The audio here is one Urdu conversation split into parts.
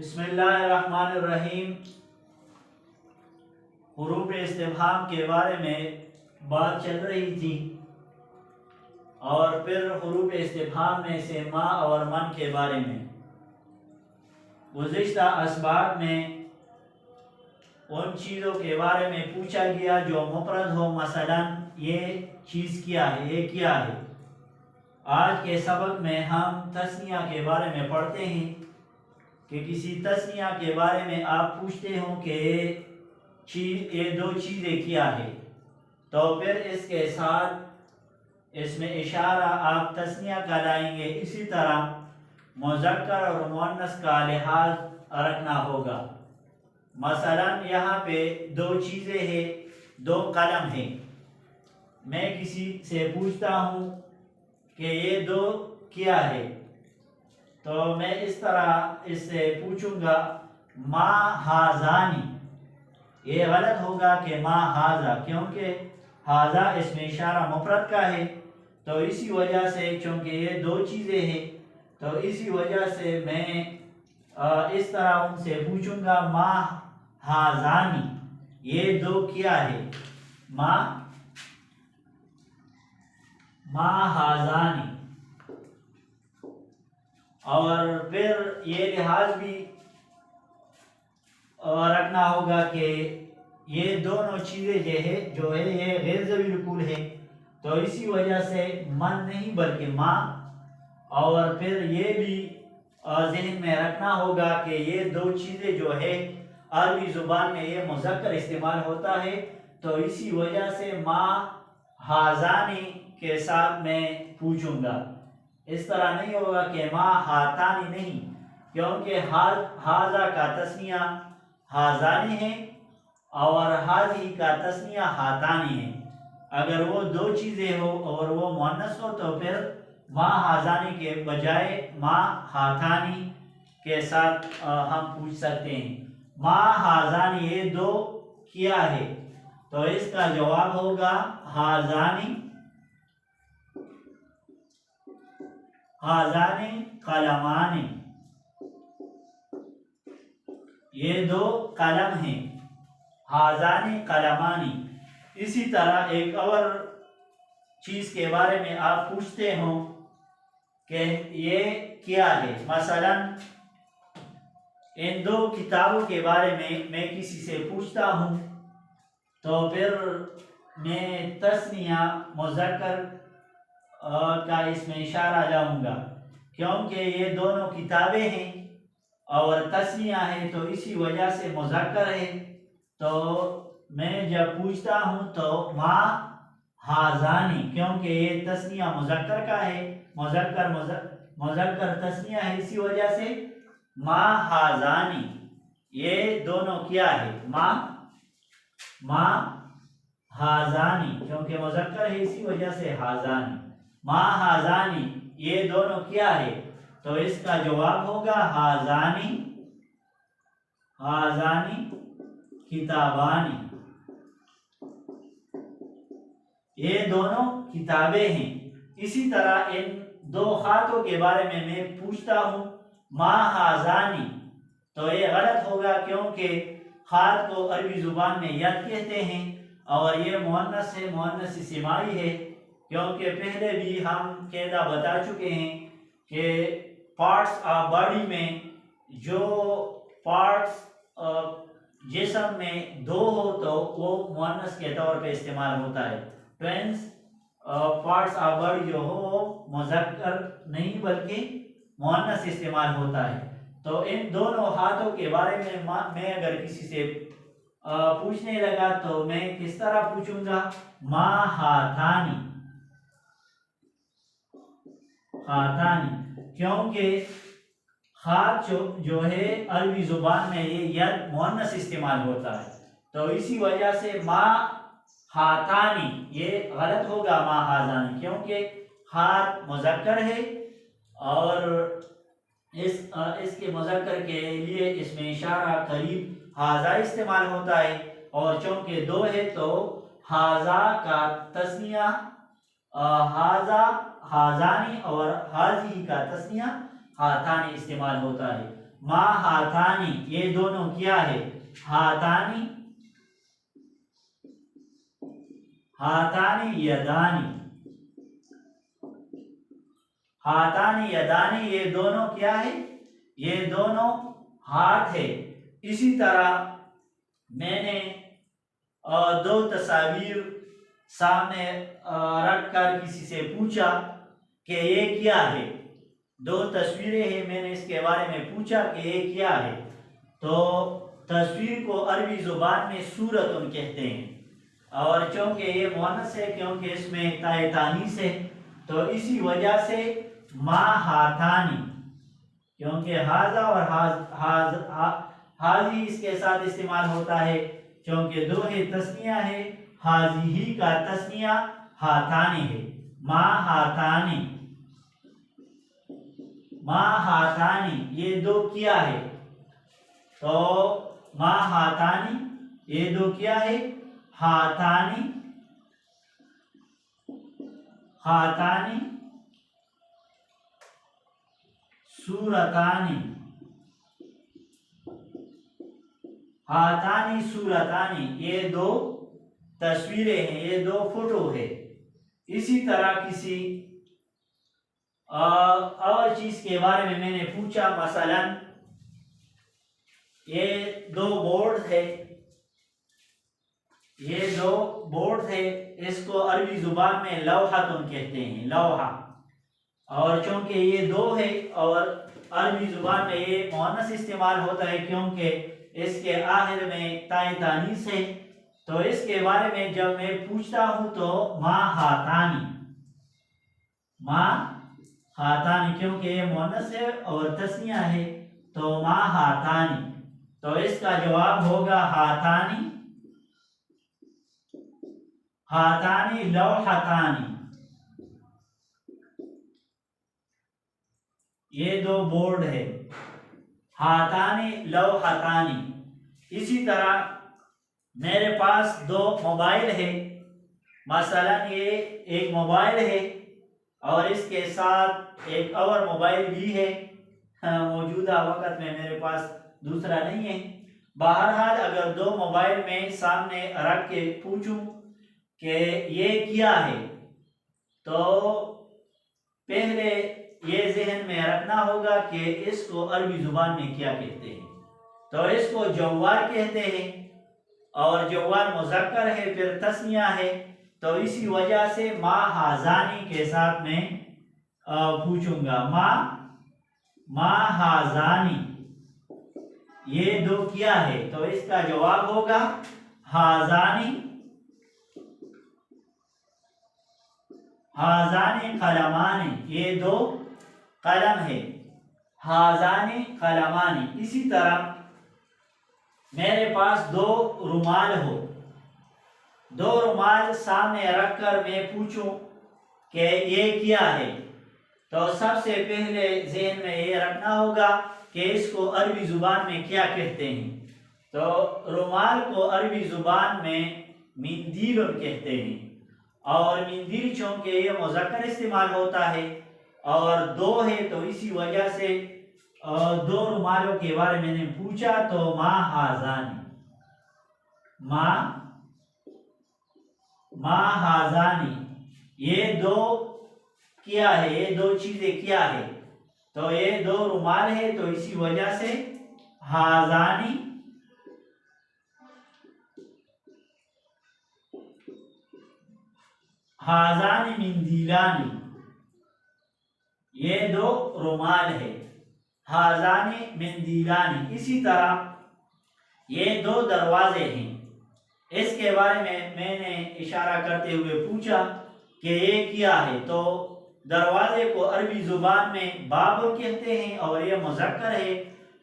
بسم اللہ الرحمن الرحیم۔ حروف استفہام کے بارے میں بات چل رہی تھی اور پھر حروف استفہام میں سے ما اور من کے بارے میں گزشتہ اسباق میں ان چیزوں کے بارے میں پوچھا گیا جو مفرد ہو، مثلا یہ چیز کیا ہے، یہ کیا ہے۔ آج کے سبق میں ہم تثنیہ کے بارے میں پڑھتے ہیں کہ کسی تثنیہ کے بارے میں آپ پوچھتے ہوں کہ یہ دو چیزیں کیا ہے، تو پھر اس کے ساتھ اس میں اشارہ آپ تثنیہ کا لائیں گے۔ اسی طرح مذکر اور مؤنث کا لحاظ رکھنا ہوگا۔ مثلا یہاں پہ دو چیزیں ہیں، دو قلم ہیں۔ میں کسی سے پوچھتا ہوں کہ یہ دو کیا ہے، تو میں اس طرح اس سے پوچھوں گا ما ہازانی۔ یہ غلط ہوگا کہ ما ہازا، کیونکہ ہازا اس میں اشارہ مفرد کا ہے، تو اسی وجہ سے چونکہ یہ دو چیزیں ہیں تو اسی وجہ سے میں اس طرح ان سے پوچھوں گا ما ہازانی، یہ دو کیا ہے، ما ہازانی۔ اور پھر یہ لحاظ بھی رکھنا ہوگا کہ یہ دونوں چیزیں جو ہے یہ غیر ضمیری الکل ہے، تو اسی وجہ سے من نہیں بلکہ ما۔ اور پھر یہ بھی ذہن میں رکھنا ہوگا کہ یہ دو چیزیں جو ہے عربی زبان میں یہ مذکر استعمال ہوتا ہے، تو اسی وجہ سے ما ہازانی کے ساتھ میں پوچھوں گا۔ اس طرح نہیں ہوگا کہ ما ہاتانی نہیں، کیونکہ ہازا کا تثنیہ ہازانی ہے اور ہازی کا تثنیہ ہاتانی ہے۔ اگر وہ دو چیزیں ہو اور وہ مؤنث ہو تو پھر ما ہازانی کے بجائے ما ہاتانی کے ساتھ ہم پوچھ سکتے ہیں۔ ما ہازانی، یہ دو کیا ہے، تو اس کا جواب ہوگا ہازانی قلمانی، یہ دو قلم ہیں، ہازانی قلمانی۔ اسی طرح ایک اور چیز کے بارے میں آپ پوچھتے ہوں کہ یہ کیا ہے، مثلا ان دو کتابوں کے بارے میں کسی سے پوچھتا ہوں تو پھر میں تثنیہ مذکر کا اس میں اشارہ لاؤں گا، کیونکہ یہ دونوں کتابیں ہیں اور تثنیہ ہے تو اسی وجہ سے مذکر ہے، تو میں جب پوچھتا ہوں تو ما ہازانی، کیونکہ یہ تثنیہ مذکر کا ہے، مذکر تثنیہ ہے، اسی وجہ سے ما ہازانی، یہ دونوں کیا ہے، ما ہازانی، کیونکہ مذکر ہے اسی وجہ سے ہازانی، ما ہازانی، یہ دونوں کیا ہے، تو اس کا جواب ہوگا ہازانی کتابانی، یہ دونوں کتابیں ہیں۔ اسی طرح ان دو خطوں کے بارے میں پوچھتا ہوں ما ہازانی، تو یہ غلط ہوگا کیونکہ خط کو عربی زبان میں ید کہتے ہیں اور یہ مؤنث ہے، مؤنث سماعی ہے، کیونکہ پہلے بھی ہم قاعدہ بتا چکے ہیں کہ پارٹس آف باڈی میں جو پارٹس جسم میں دو ہو تو وہ مؤنث کے طور پہ استعمال ہوتا ہے۔ ٹوینس پارٹس آف باڈی جو ہو وہ مذکر نہیں بلکہ مؤنث استعمال ہوتا ہے۔ تو ان دونوں ہاتھوں کے بارے میں اگر کسی سے پوچھنے لگا تو میں کس طرح پوچھوں گا، ما ہاتانی، کیونکہ خط جو ہے عربی زبان میں یہ ید مؤنث استعمال ہوتا ہے، تو اسی وجہ سے ما ہاتانی، یہ غلط ہوگا ما ہازانی، کیونکہ خط مذکر ہے اور اس کے مذکر کے لیے اس میں اشارہ قریب ہازا استعمال ہوتا ہے، اور چونکہ دو ہے تو ہازا کا تثنیہ ہازانی اور ہازی کا تثنیہ ہاتانی استعمال ہوتا ہے۔ ما ہاتانی یہ دونوں کیا ہے؟ ہاتانی ہاتانی یدانی ہاتانی یدانی یہ دونوں کیا ہے؟ یہ دونوں ہاتھ ہے۔ اسی طرح میں نے دو تصاویر سامنے رکھ کر کسی سے پوچھا کہ یہ کیا ہے؟ دو تصویریں ہیں، میں نے اس کے بارے میں پوچھا کہ یہ کیا ہے، تو تصویر کو عربی زبان میں صورتن کہتے ہیں، اور چونکہ یہ مؤنث ہے کیونکہ اس میں تائے تانیث ہے تو اسی وجہ سے ما ہاتانی، کیونکہ ہاذا اور ہاذی اس کے ساتھ استعمال ہوتا ہے، چونکہ دو ہے تثنیہ ہے، ہاذی کا تثنیہ ہاتانی ہے۔ ما ہاتانی ما ہاتانی یہ دو کیا ہے؟ تو ما ہاتانی یہ دو کیا ہے؟ ہاتانی ہاتانی سورتانی ہاتانی سورتانی یہ دو تصویریں ہیں، یہ دو فوٹو ہے۔ اسی طرح کسی اور چیز کے بارے میں نے پوچھا، مثلا یہ دو بورڈ ہے، یہ دو بورڈ ہے، اس کو عربی زبان میں لوحتن کہتے ہیں، لوحہ، اور چونکہ یہ دو ہے اور عربی زبان میں یہ مؤنث استعمال ہوتا ہے کیونکہ اس کے آخر میں تائے تانیث ہے، تو اس کے بارے میں جب میں پوچھتا ہوں تو ما ہاتانی ما ہاتانی، کیونکہ یہ مؤنث ہے اور تثنیہ ہے تو ما ہاتانی، تو اس کا جواب ہوگا ہاتانی ہاتانی لوحتانی، یہ دو بورڈ ہے، ہاتانی لوحتانی۔ اسی طرح میرے پاس دو موبائل ہے، مثلا یہ ایک موبائل ہے اور اس کے ساتھ ایک اور موبائل بھی ہے، موجودہ وقت میں میرے پاس دوسرا نہیں ہے۔ بہرحال اگر دو موبائل میں سامنے رکھ کے پوچھوں کہ یہ کیا ہے، تو پہلے یہ ذہن میں رکھنا ہوگا کہ اس کو عربی زبان میں کیا کہتے ہیں، تو اس کو جوار کہتے ہیں، اور جوار مذکر ہے پھر تثنیہ ہے، تو اسی وجہ سے ما ہازانی کے ساتھ میں پوچھوں گا، ما ہازانی یہ دو کیا ہے، تو اس کا جواب ہوگا ہازانی ہازانی قلمانی، یہ دو قلم ہے، ہازانی قلمانی۔ اسی طرح میرے پاس دو رومال ہو، دو رومال سامنے رکھ کر میں پوچھوں کہ یہ کیا ہے، تو سب سے پہلے ذہن میں یہ رکھنا ہوگا کہ اس کو عربی زبان میں کیا کہتے ہیں، تو رومال کو عربی زبان میں مندیل کہتے ہیں، اور مندیل چونکہ یہ مذکر استعمال ہوتا ہے اور دو ہے تو اسی وجہ سے دو رومالوں کے بارے میں نے پوچھا تو ما ہازانی ما ہازانی یہ دو کیا ہے، یہ دو چیزیں کیا ہے، تو یہ دو رومال ہے تو اسی وجہ سے ہازانی ہازانی مندیلانی، یہ دو رومال ہے، ہازانی مندیلانی۔ اسی طرح یہ دو دروازے ہیں، اس کے بارے میں نے اشارہ کرتے ہوئے پوچھا کہ یہ کیا ہے، تو دروازے کو عربی زبان میں باب کہتے ہیں اور یہ مذکر ہے،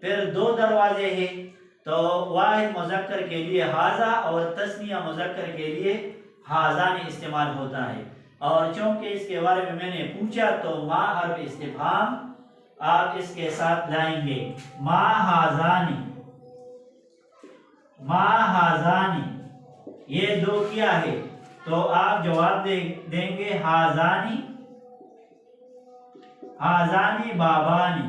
پھر دو دروازے ہیں تو واحد مذکر کے لیے ہازا اور تثنیہ مذکر کے لیے ہازانی استعمال ہوتا ہے، اور چونکہ اس کے بارے میں نے پوچھا تو ما حرف استفہام آپ اس کے ساتھ لائیں گے، ما ہازانی یہ دو کیا ہے، تو آپ جواب دیں گے ہازانی بابانی